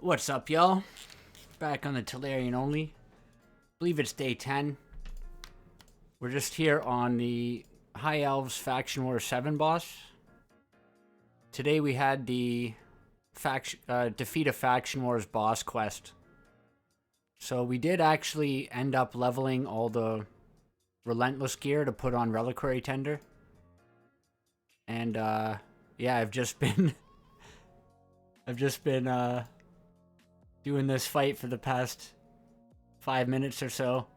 What's up, y'all? Back on the Telerian only. Believe it's day 10. We're just here on the High Elves Faction War 7 boss. Today we had the defeat a Faction Wars boss quest. So we did actually end up leveling all the Relentless gear to put on Reliquary Tender. And yeah, I've just been doing this fight for the past 5 minutes or so.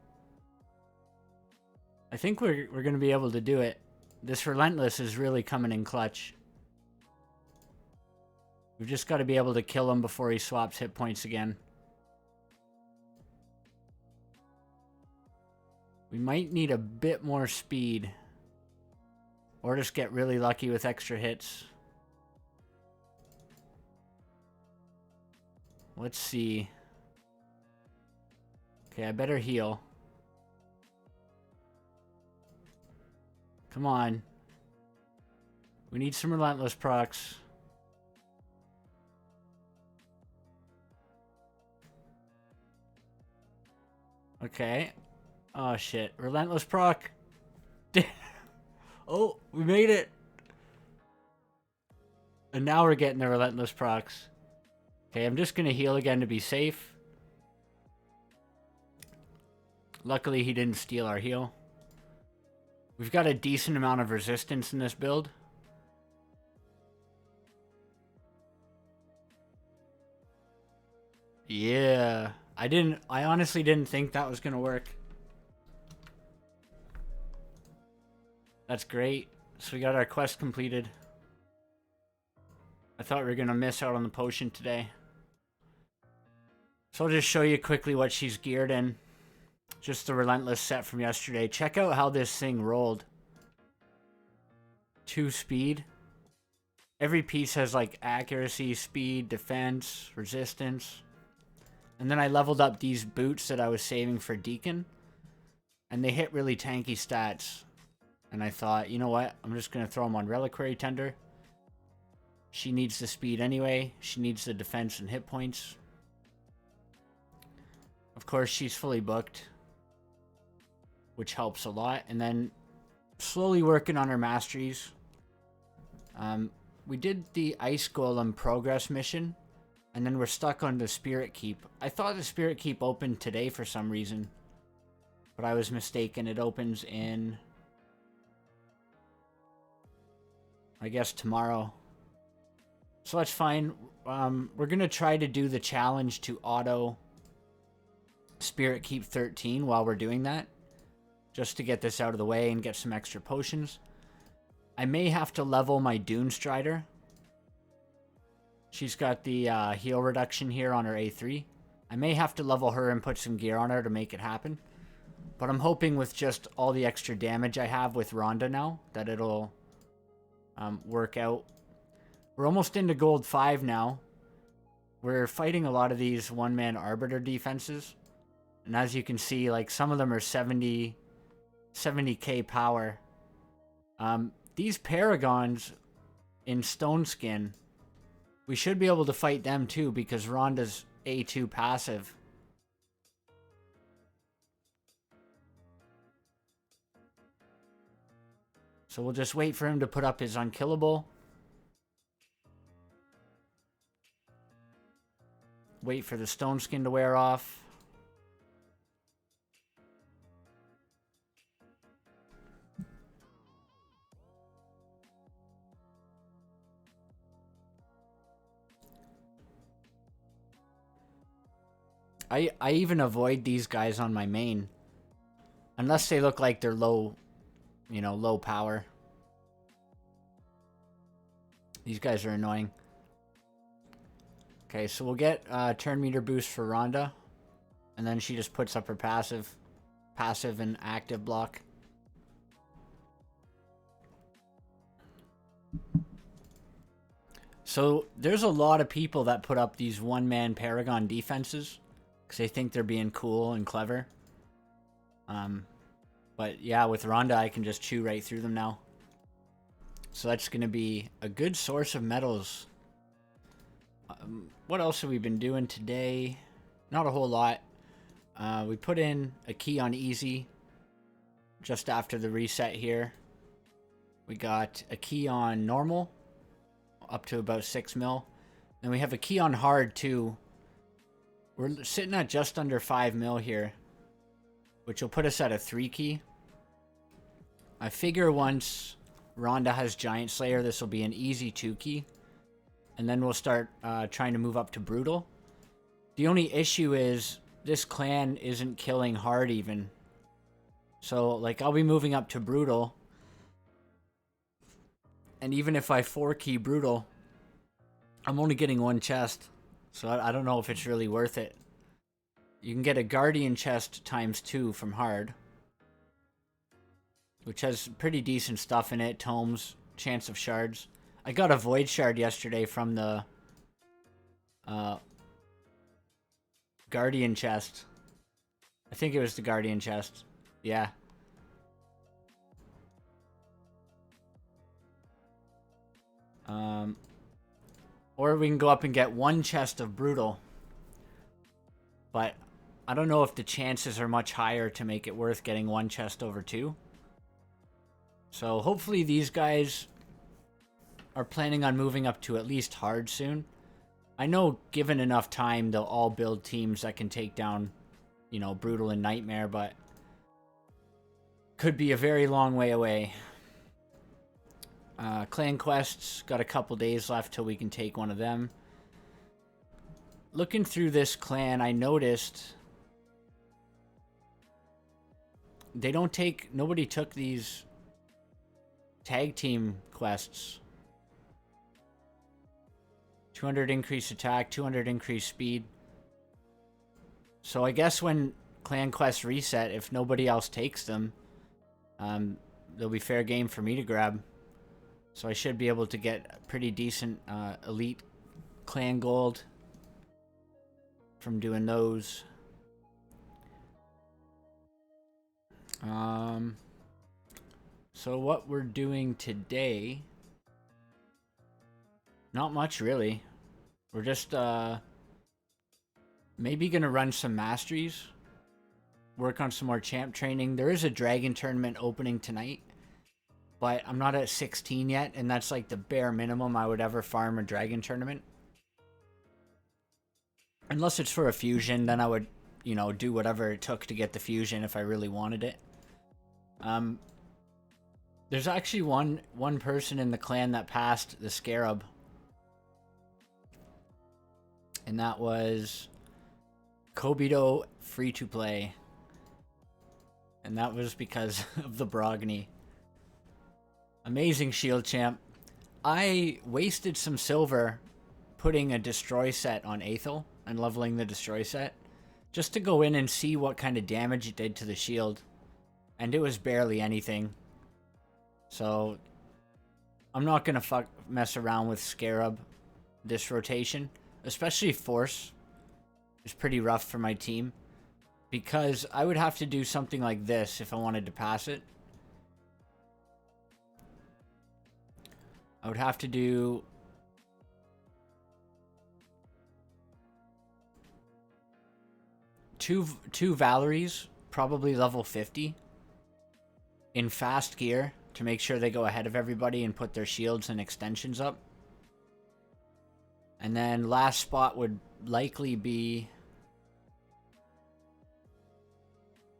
I think we're gonna be able to do it. This Relentless is really coming in clutch. We've just got to be able to kill him before he swaps hit points again. We might need a bit more speed. Or just get really lucky with extra hits. Let's see. Okay, I better heal. Come on. We need some Relentless procs. Okay. Oh shit. Relentless proc. Oh, we made it. And now we're getting the Relentless procs. Okay, I'm just gonna heal again to be safe. Luckily, he didn't steal our heal. We've got a decent amount of resistance in this build. Yeah. I honestly didn't think that was gonna work. That's great. So we got our quest completed. I thought we were gonna miss out on the potion today. So I'll just show you quickly what she's geared in. Just the Relentless set from yesterday. Check out how this thing rolled. 2 speed. Every piece has like accuracy, speed, defense, resistance. And then I leveled up these boots that I was saving for Deacon. And they hit really tanky stats. And I thought, you know what? I'm just going to throw them on Reliquary Tender. She needs the speed anyway. She needs the defense and hit points. Of course, she's fully booked, which helps a lot. And then slowly working on her masteries. We did the Ice Golem progress mission, and then we're stuck on the Spirit Keep. I thought the Spirit Keep opened today for some reason, but I was mistaken. It opens in, I guess, tomorrow. So that's fine. We're going to try to do the challenge to auto Spirit Keep 13 while we're doing that, just to get this out of the way and get some extra potions. I may have to level my Dune Strider. She's got the heal reduction here on her A3. I may have to level her and put some gear on her to make it happen. But I'm hoping with just all the extra damage I have with Rhonda now, that it'll work out. We're almost into gold 5 now. We're fighting a lot of these one-man Arbiter defenses. And as you can see, like some of them are 70k power. These Paragons in Stone Skin, we should be able to fight them too because Rhonda's A2 passive. So we'll just wait for him to put up his unkillable. Wait for the Stone Skin to wear off. I even avoid these guys on my main. Unless they look like they're low, you know, low power. These guys are annoying. Okay, so we'll get turn meter boost for Rhonda. And then she just puts up her passive and active block. So there's a lot of people that put up these one-man Paragon defenses because they think they're being cool and clever. But yeah, with Rhonda, I can just chew right through them now. So that's going to be a good source of metals What else have we been doing today? Not a whole lot. We put in a key on easy just after the reset here. We got a key on normal up to about 6 mil. And we have a key on hard too. We're sitting at just under 5 mil here, which will put us at a 3 key. I figure once Rhonda has Giant Slayer, this will be an easy 2 key. And then we'll start trying to move up to brutal. The only issue is this clan isn't killing hard even. So, like, I'll be moving up to brutal. And even if I 4 key brutal, I'm only getting 1 chest. So I don't know if it's really worth it. You can get a Guardian chest ×2 from hard, which has pretty decent stuff in it. Tomes, chance of shards. I got a Void Shard yesterday from the Guardian chest. I think it was the Guardian chest. Yeah. Or we can go up and get 1 chest of Brutal. But I don't know if the chances are much higher to make it worth getting 1 chest over 2. So hopefully these guys are planning on moving up to at least hard soon. I know given enough time, they'll all build teams that can take down, you know, Brutal and Nightmare, but could be a very long way away. Clan quests, got a couple days left till we can take one of them. Looking through this clan, I noticed they don't take, nobody took these tag team quests. 200 increase attack, 200 increase speed. So I guess when clan quests reset, if nobody else takes them, they'll be fair game for me to grab. So I should be able to get pretty decent elite clan gold from doing those. So what we're doing today, not much really. We're just maybe gonna run some masteries, work on some more champ training. There is a dragon tournament opening tonight, but I'm not at 16 yet, and that's like the bare minimum I would ever farm a dragon tournament. Unless it's for a fusion, then I would, you know, do whatever it took to get the fusion if I really wanted it. There's actually one person in the clan that passed the Scarab. And that was Kobito free to play. And that was because of the Brogni. Amazing shield champ. I wasted some silver putting a destroy set on Aethel and leveling the destroy set just to go in and see what kind of damage it did to the shield. And it was barely anything. So I'm not going to mess around with Scarab this rotation. Especially Force is pretty rough for my team, because I would have to do something like this if I wanted to pass it. I would have to do two Valeries, probably level 50, in fast gear to make sure they go ahead of everybody and put their shields and extensions up. And then last spot would likely be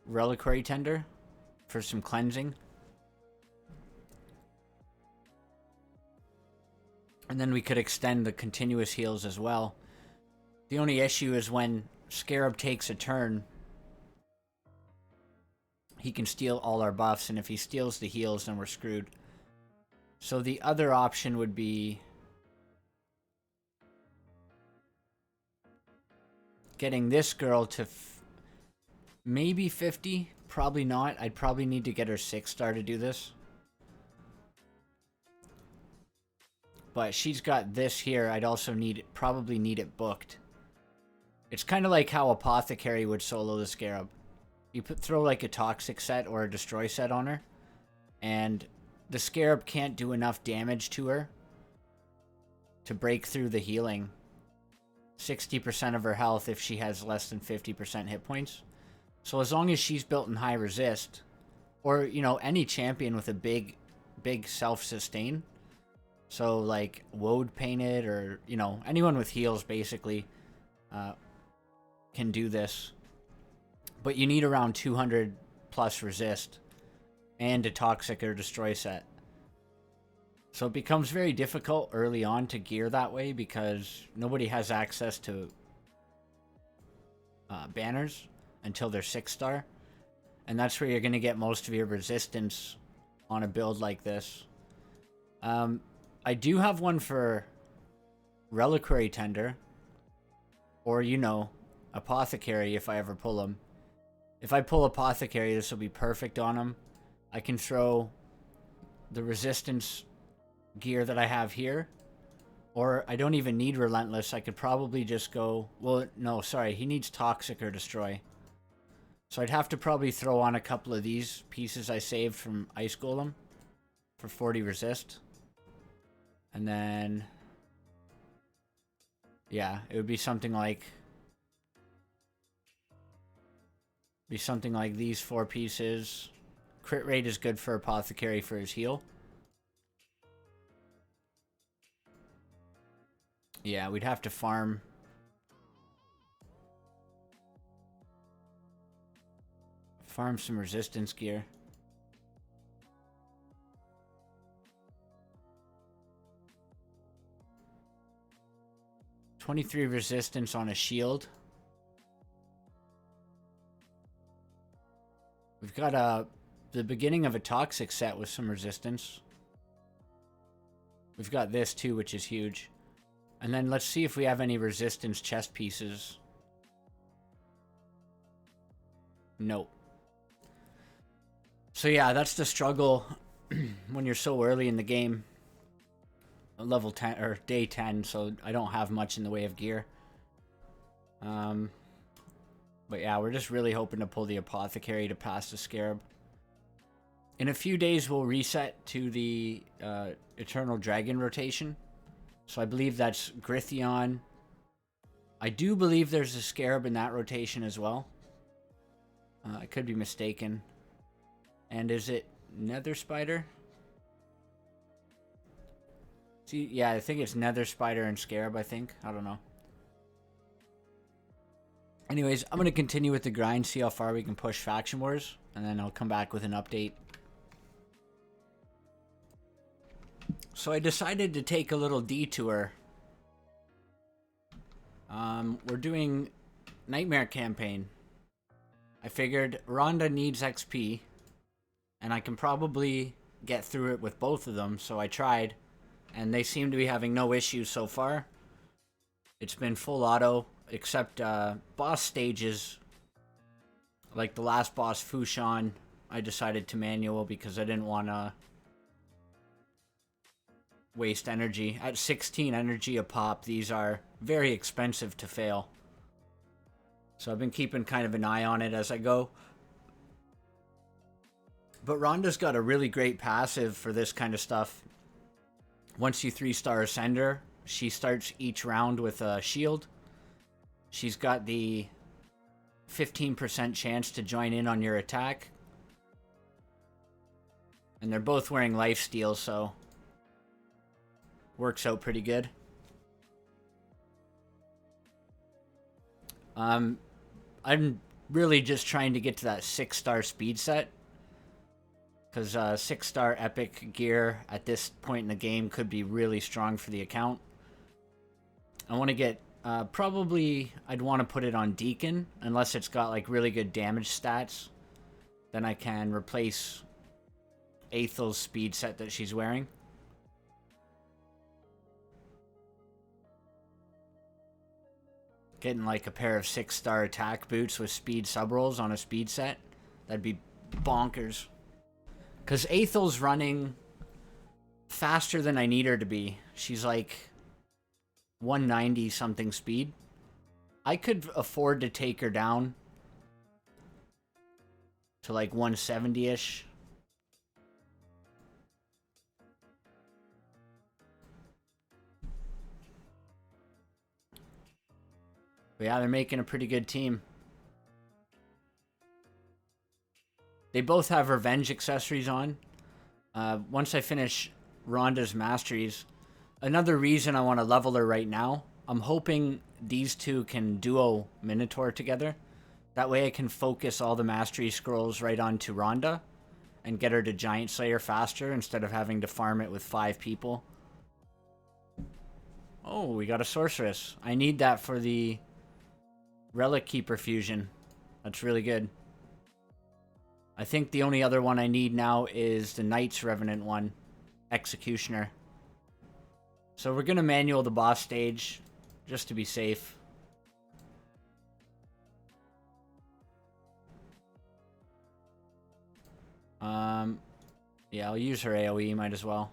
Reliquary Tender for some cleansing. And then we could extend the continuous heals as well. The only issue is when Scarab takes a turn, he can steal all our buffs, and if he steals the heals, then we're screwed. So the other option would be getting this girl to maybe 50, probably not. I'd probably need to get her 6-star to do this. But she's got this here. I'd also probably need it booked. It's kind of like how Apothecary would solo the Scarab. You throw like a Toxic set or a Destroy set on her, and the Scarab can't do enough damage to her to break through the healing. 60% of her health if she has less than 50% hit points. So as long as she's built in high resist, or, you know, any champion with a big self-sustain, so like Woad Painted, or, you know, anyone with heals basically can do this. But you need around 200 plus resist and a Toxic or Destroy set. So it becomes very difficult early on to gear that way because nobody has access to banners until they're 6-star. And that's where you're going to get most of your resistance on a build like this. I do have one for Reliquary Tender, or, you know, Apothecary if I ever pull him. If I pull Apothecary, this will be perfect on him. I can throw the resistance gear that I have here, or I don't even need Relentless. I could probably just go, well, no, sorry, he needs Toxic or Destroy. So I'd have to probably throw on a couple of these pieces I saved from Ice Golem for 40 resist. And then, yeah, it would be something like these 4 pieces. Crit rate is good for Apothecary for his heal. Yeah, we'd have to farm. Farm some resistance gear. $23 resistance on a shield. We've got the beginning of a Toxic set with some resistance. We've got this too, which is huge. And then let's see if we have any resistance chest pieces. Nope. So yeah, that's the struggle when you're so early in the game. Level 10 or day 10, so I don't have much in the way of gear. But yeah, we're just really hoping to pull the Apothecary to pass the Scarab. In a few days, we'll reset to the Eternal Dragon rotation. So I believe that's Grytheon. I do believe there's a Scarab in that rotation as well. I could be mistaken. And is it Nether Spider? See, yeah, I think it's Nether Spider and Scarab, I think. I don't know. Anyways, I'm going to continue with the grind, see how far we can push Faction Wars, and then I'll come back with an update. So I decided to take a little detour. We're doing Nightmare Campaign. I figured Rhonda needs XP, and I can probably get through it with both of them, so I tried. And they seem to be having no issues so far. It's been full auto, except boss stages. Like the last boss, Fushan, I decided to manual because I didn't want to waste energy. At 16 energy a pop, these are very expensive to fail. So I've been keeping kind of an eye on it as I go. But Rhonda's got a really great passive for this kind of stuff. Once you 3-star Ascender, she starts each round with a shield. She's got the 15% chance to join in on your attack. And they're both wearing lifesteal, so works out pretty good. I'm really just trying to get to that 6-star speed set. Because 6-star epic gear at this point in the game could be really strong for the account. I want to get, probably, I'd want to put it on Deacon, unless it's got like really good damage stats. Then I can replace Aethel's speed set that she's wearing. Getting like a pair of 6-star attack boots with speed subrolls on a speed set. That'd be bonkers. Because Aethel's running faster than I need her to be. She's like 190 something speed. I could afford to take her down to like 170-ish. But yeah, they're making a pretty good team. They both have revenge accessories on. Once I finish Rhonda's masteries, another reason I want to level her right now, I'm hoping these two can duo Minotaur together. That way I can focus all the mastery scrolls right onto Rhonda and get her to Giant Slayer faster instead of having to farm it with 5 people. Oh, we got a sorceress. I need that for the Relic Keeper fusion. That's really good. I think the only other one I need now is the Knight's Revenant one. Executioner. So we're going to manual the boss stage just to be safe. Yeah, I'll use her AoE, might as well.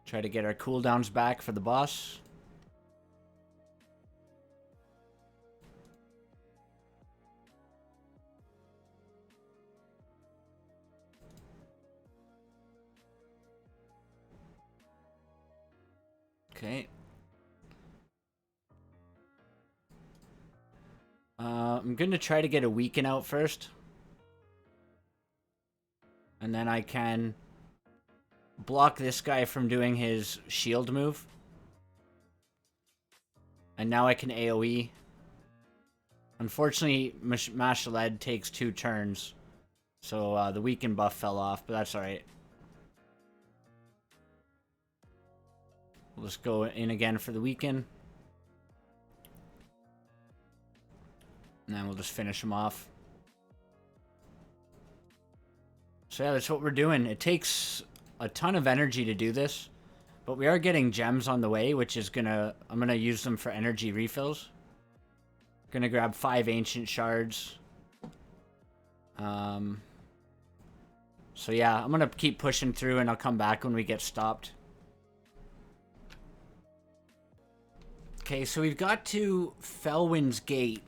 Try to get our cooldowns back for the boss. Okay. I'm going to try to get a weaken out first. And then I can block this guy from doing his shield move. And now I can AoE. Unfortunately, Mashaled takes 2 turns. So the weaken buff fell off, but that's alright. We'll just go in again for the weaken. And then we'll just finish him off. So yeah, that's what we're doing. It takes a ton of energy to do this. But we are getting gems on the way, which is I'm gonna use them for energy refills. Gonna grab 5 ancient shards. So yeah, I'm gonna keep pushing through and I'll come back when we get stopped. Okay, so we've got to Felwyn's Gate.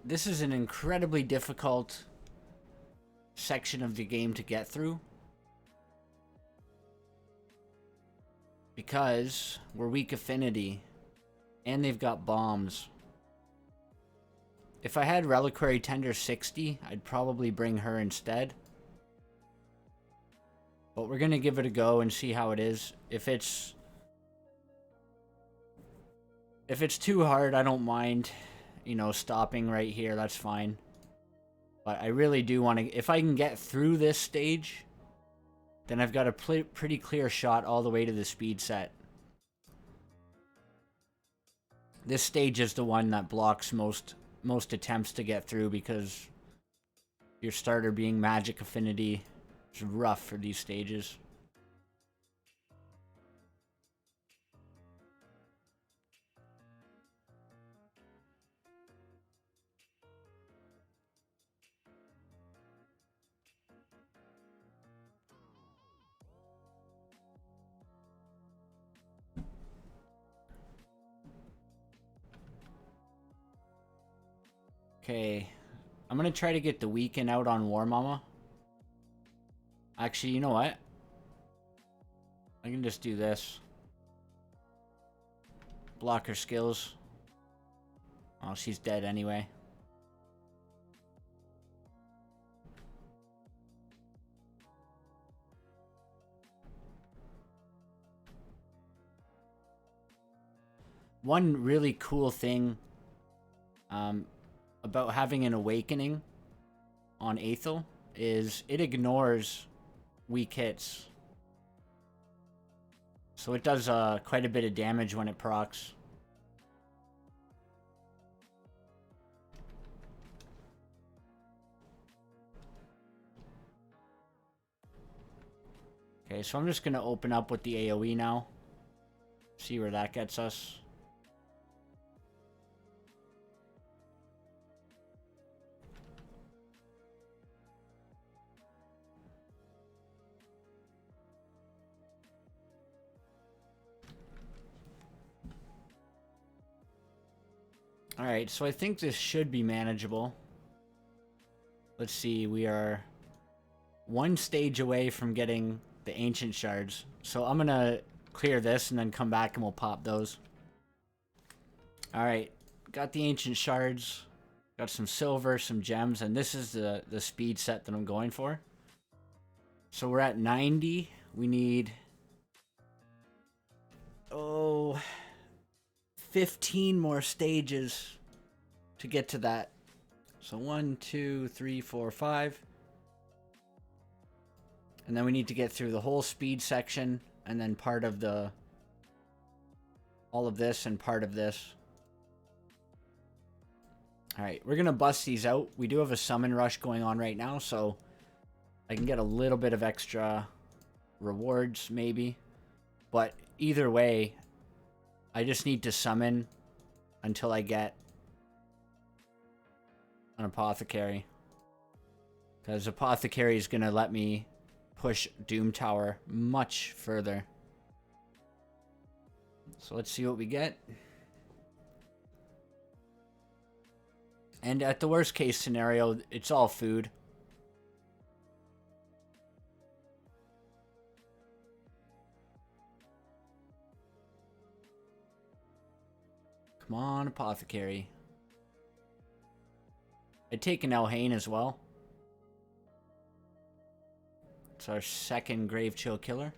This is an incredibly difficult section of the game to get through. Because we're weak affinity. And they've got bombs. If I had Reliquary Tender 60, I'd probably bring her instead. But we're gonna give it a go and see how it is. If it's too hard, I don't mind, you know, stopping right here. That's fine. But I really do want to... If I can get through this stage, then I've got a pretty clear shot all the way to the speed set. This stage is the one that blocks most attempts to get through because your starter being magic affinity is rough for these stages. Okay, I'm gonna try to get the weaken out on War Mama. Actually, you know what? I can just do this. Block her skills. Oh, she's dead anyway. One really cool thing about having an awakening on Aethel is it ignores weak hits. So it does quite a bit of damage when it procs. Okay, so I'm just going to open up with the AoE now. See where that gets us. Alright, so I think this should be manageable. Let's see, we are one stage away from getting the ancient shards. So I'm gonna clear this and then come back and we'll pop those. Alright, got the ancient shards. Got some silver, some gems, and this is the speed set that I'm going for. So we're at 90. We need... 15 more stages to get to that. So 1, 2, 3, 4, 5. And then we need to get through the whole speed section, and then part of the... all of this and part of this. Alright, we're gonna bust these out. We do have a summon rush going on right now, so I can get a little bit of extra rewards, maybe. But either way, I just need to summon until I get an apothecary. Because apothecary is gonna let me push Doom Tower much further. So let's see what we get. And at the worst case scenario, it's all food. Come on, apothecary. I'd take an Elhain as well. It's our second Grave Chill killer.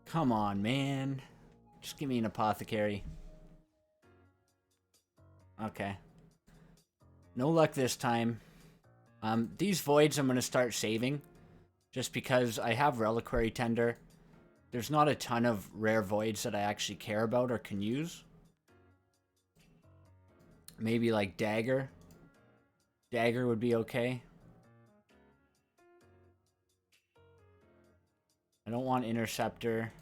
Come on, man. Just give me an apothecary. Okay. No luck this time. These voids I'm going to start saving. Just because I have Reliquary Tender. There's not a ton of rare voids that I actually care about or can use. Maybe like Dagger. Dagger would be okay. I don't want Interceptor.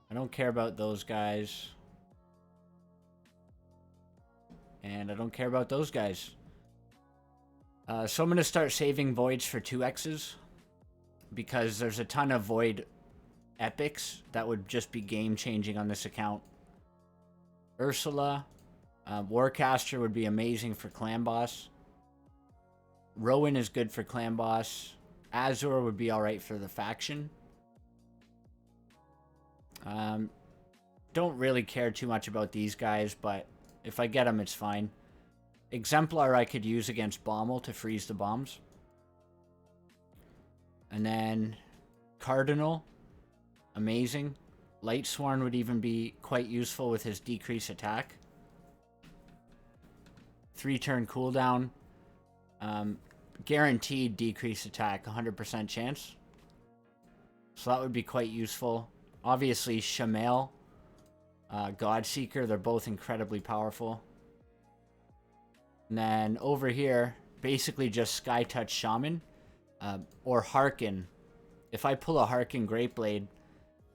I don't care about those guys. And I don't care about those guys. So I'm going to start saving voids for 2Xs. Because there's a ton of void epics that would just be game changing on this account. Ursula. Warcaster would be amazing for clan boss. Rowan is good for clan boss. Azure would be alright for the faction. Don't really care too much about these guys, but if I get them, it's fine. Exemplar I could use against Bommel to freeze the bombs. And then Cardinal, amazing. Lightsworn would even be quite useful with his decreased attack. 3-turn cooldown. Guaranteed decreased attack, 100% chance. So that would be quite useful. Obviously, Shamael, Godseeker, they're both incredibly powerful. And then over here, basically just Skytouch Shaman, or Harkin. If I pull a Harkin Greatblade,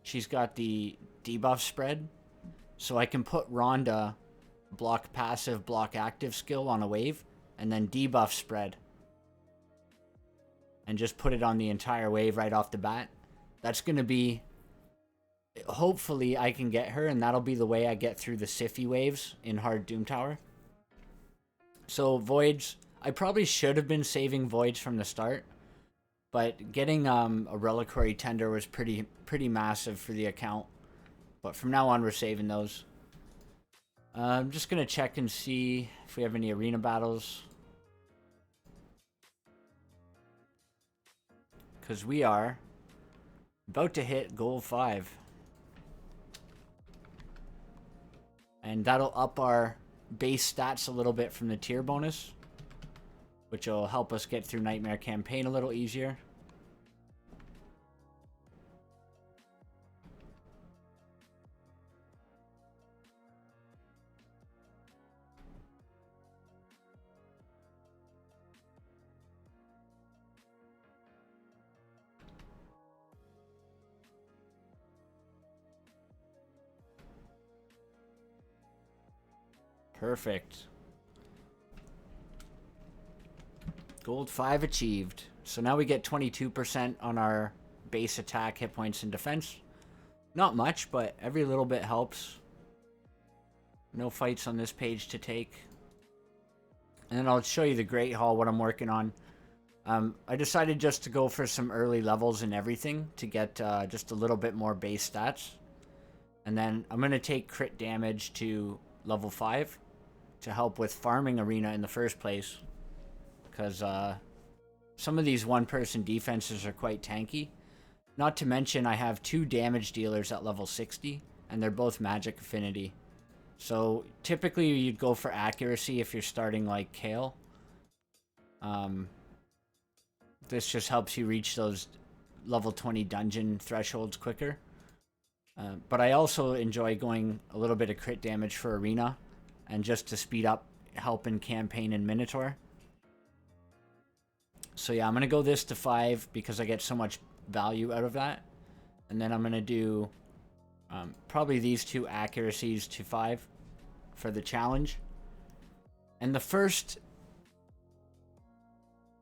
she's got the debuff spread, so I can put Rhonda block passive, block active skill on a wave, and then debuff spread. And just put it on the entire wave right off the bat. That's going to be... Hopefully I can get her, and that'll be the way I get through the Siffy waves in Hard Doom Tower. So Voids... I probably should have been saving Voids from the start. But getting a Reliquary Tender was pretty massive for the account. But from now on, we're saving those. I'm just going to check and see if we have any arena battles. Because we are about to hit gold 5. And that'll up our base stats a little bit from the tier bonus, which will help us get through Nightmare Campaign a little easier. Perfect. Gold 5 achieved. So now we get 22% on our base attack, hit points, and defense. Not much, but every little bit helps. No fights on this page to take. And then I'll show you the Great Hall, what I'm working on. I decided just to go for some early levels and everything to get just a little bit more base stats. And then I'm going to take crit damage to level 5 to help with farming Arena in the first place. Because some of these one-person defenses are quite tanky. Not to mention I have 2 damage dealers at level 60, and they're both magic affinity. So typically you'd go for accuracy if you're starting like Kale. This just helps you reach those level 20 dungeon thresholds quicker. But I also enjoy going a little bit of crit damage for Arena, and just to speed up help in campaign and Minotaur. So yeah, I'm going to go this to 5 because I get so much value out of that. And then I'm going to do probably these 2 accuracies to 5 for the challenge. And the first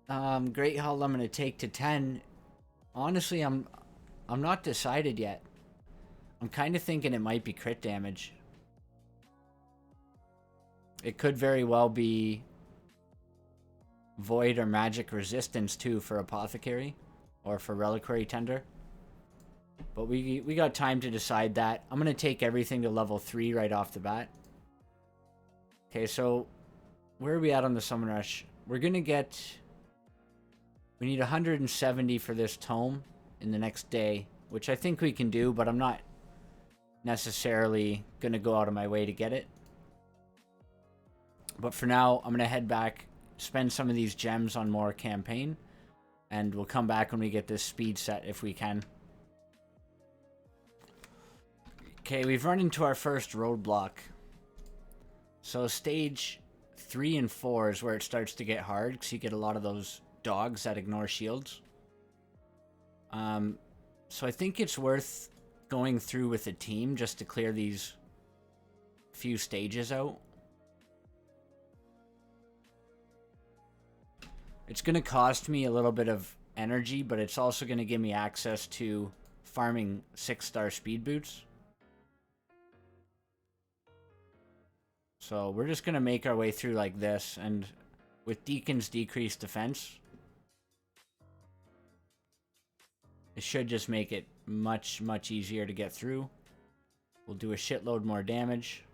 Great Hall I'm going to take to 10. Honestly, I'm not decided yet. I'm kind of thinking it might be crit damage. It could very well be void or magic resistance too for Apothecary or for Reliquary Tender. But we got time to decide that. I'm going to take everything to level 3 right off the bat. Okay, so where are we at on the Summon Rush? We're going to get... We need 170 for this tome in the next day, which I think we can do, but I'm not necessarily going to go out of my way to get it. But for now, I'm going to head back, spend some of these gems on more campaign, and we'll come back when we get this speed set if we can. Okay, we've run into our first roadblock. So stage 3 and 4 is where it starts to get hard, because you get a lot of those dogs that ignore shields. So I think it's worth going through with a team just to clear these few stages out. It's going to cost me a little bit of energy, but it's also going to give me access to farming 6-star speed boots. So we're just going to make our way through like this, and with Deacon's decreased defense, it should just make it much, much easier to get through. We'll do a shitload more damage.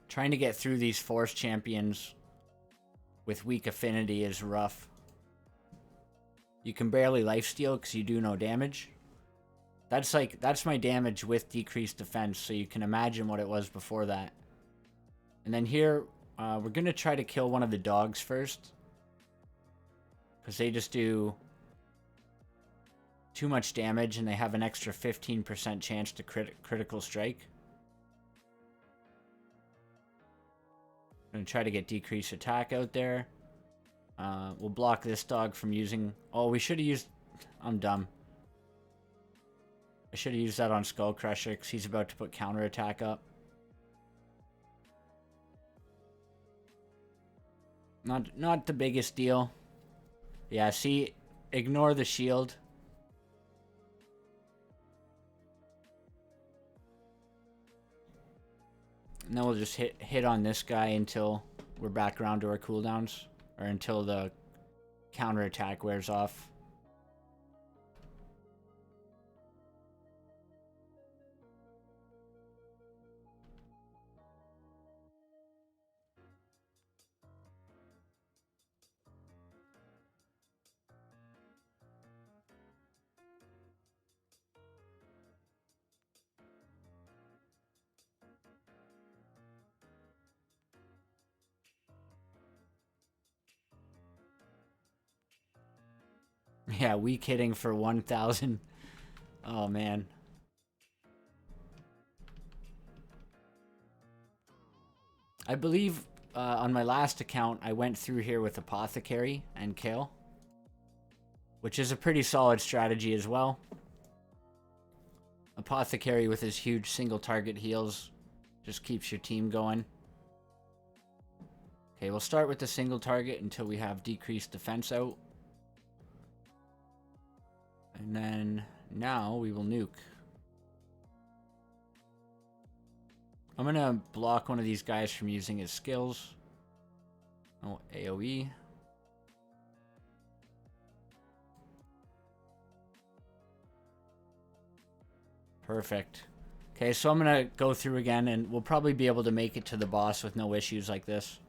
Trying to get through these Force champions with weak affinity is rough. You can barely lifesteal because you do no damage. That's my damage with decreased defense, so you can imagine what it was before that. And then here, we're going to try to kill one of the dogs first, because they just do too much damage and they have an extra 15% chance to critical strike. I'm going to try to get decreased attack out there. We'll block this dog from using... Oh, we should have used... I'm dumb. I should have used that on Skull Crusher because he's about to put counterattack up. Not the biggest deal. Yeah, see, ignore the shield. And then we'll just hit on this guy until we're back around to our cooldowns, or until the counterattack wears off. Yeah, weak hitting for 1,000. Oh, man. I believe on my last account, I went through here with Apothecary and Kale, which is a pretty solid strategy as well. Apothecary with his huge single target heals just keeps your team going. Okay, we'll start with the single target until we have decreased defense out. And then now we will nuke. I'm gonna block one of these guys from using his skills. Oh, AoE. Perfect. Okay, so I'm gonna go through again, and we'll probably be able to make it to the boss with no issues like this.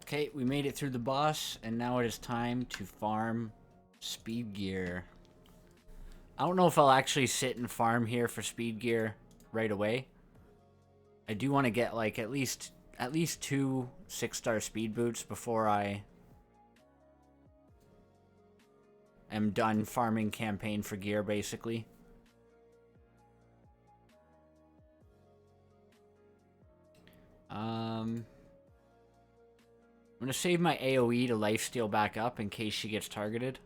Okay, we made it through the boss, and now it is time to farm speed gear. I don't know if I'll actually sit and farm here for speed gear right away. I do want to get like at least 2 6-star speed boots before I am done farming campaign for gear, basically. I'm gonna save my AoE to lifesteal back up in case she gets targeted.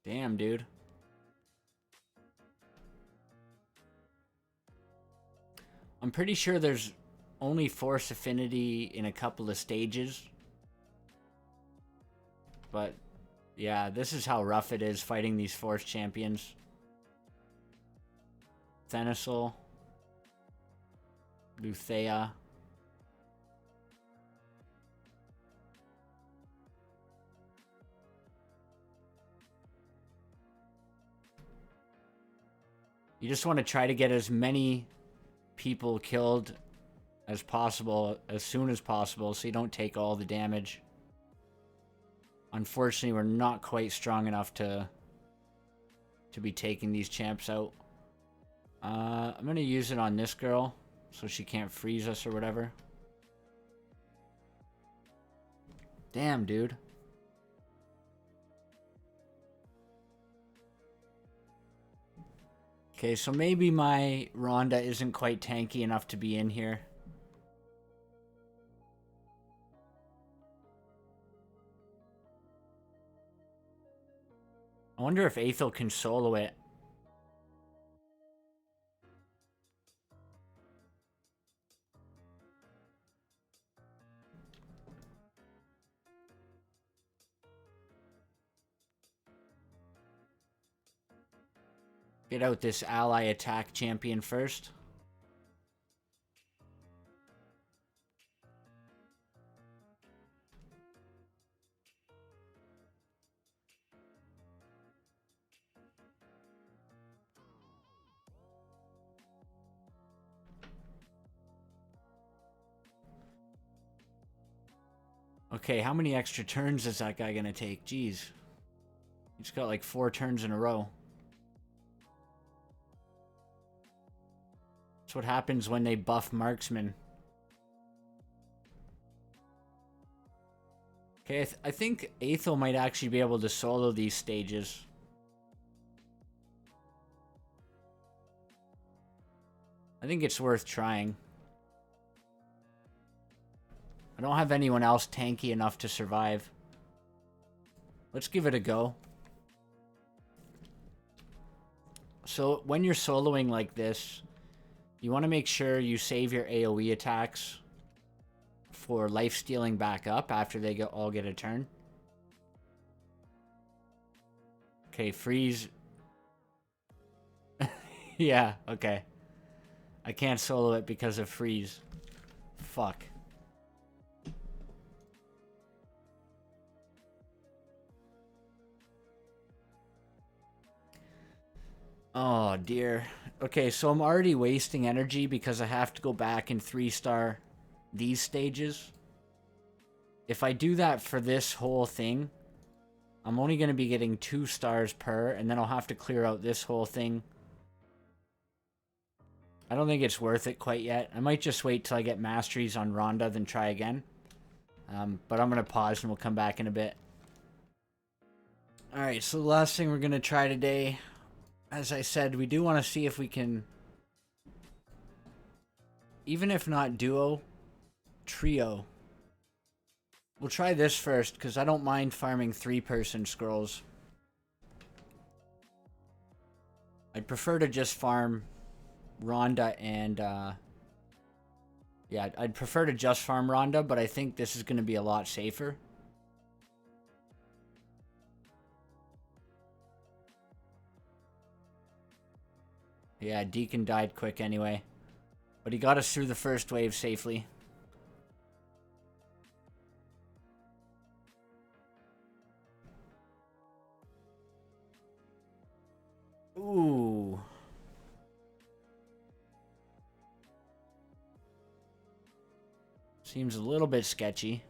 Damn, dude. I'm pretty sure there's only force affinity in a couple of stages. But, yeah, this is how rough it is fighting these force champions. Thenasil. Luthea. You just want to try to get as many people killed as possible, as soon as possible, so you don't take all the damage. Unfortunately, we're not quite strong enough to be taking these champs out. I'm going to use it on this girl, so she can't freeze us or whatever. Damn, dude. Okay, so maybe my Rhonda isn't quite tanky enough to be in here. I wonder if Aethel can solo it. Get out this ally attack champion first. Okay, how many extra turns is that guy gonna take? Jeez. He's got like 4 turns in a row. That's what happens when they buff marksman. Okay, I think Aethel might actually be able to solo these stages. I think it's worth trying. I don't have anyone else tanky enough to survive. Let's give it a go. So when you're soloing like this, you want to make sure you save your AoE attacks for life-stealing back up after they all get a turn. Okay, freeze. Yeah, okay. I can't solo it because of freeze. Fuck. Oh, dear. Okay, so I'm already wasting energy because I have to go back and 3-star these stages. If I do that for this whole thing, I'm only going to be getting 2 stars per, and then I'll have to clear out this whole thing. I don't think it's worth it quite yet. I might just wait till I get masteries on Rhonda, then try again. But I'm going to pause and we'll come back in a bit. Alright, so the last thing we're going to try today, as I said, we do want to see if we can, even if not duo, trio. We'll try this first, because I don't mind farming 3-person scrolls. I'd prefer to just farm Rhonda and, yeah, I'd prefer to just farm Rhonda, but I think this is going to be a lot safer. Yeah, Deacon died quick anyway. But he got us through the first wave safely. Ooh. Seems a little bit sketchy.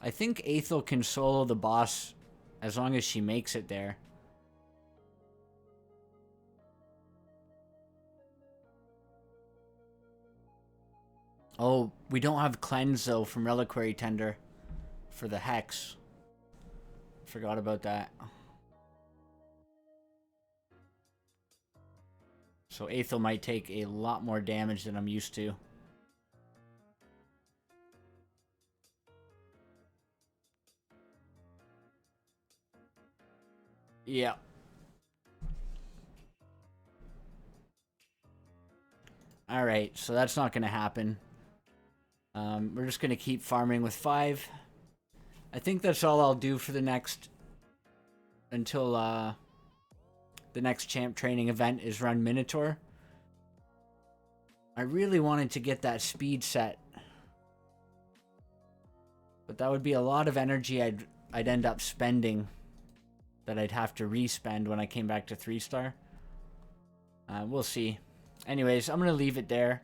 I think Aethel can solo the boss as long as she makes it there. Oh, we don't have cleanse though from Reliquary Tender for the Hex. Forgot about that. So Aethel might take a lot more damage than I'm used to. Yeah. Alright, so that's not going to happen. We're just going to keep farming with 5. I think that's all I'll do for the next... until the next champ training event is run Minotaur. I really wanted to get that speed set. But that would be a lot of energy I'd end up spending that I'd have to re-spend when I came back to 3-star. We'll see. Anyways, I'm going to leave it there.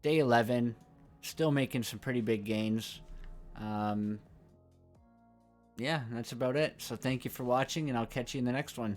Day 11. Still making some pretty big gains. Yeah, that's about it. So thank you for watching, and I'll catch you in the next one.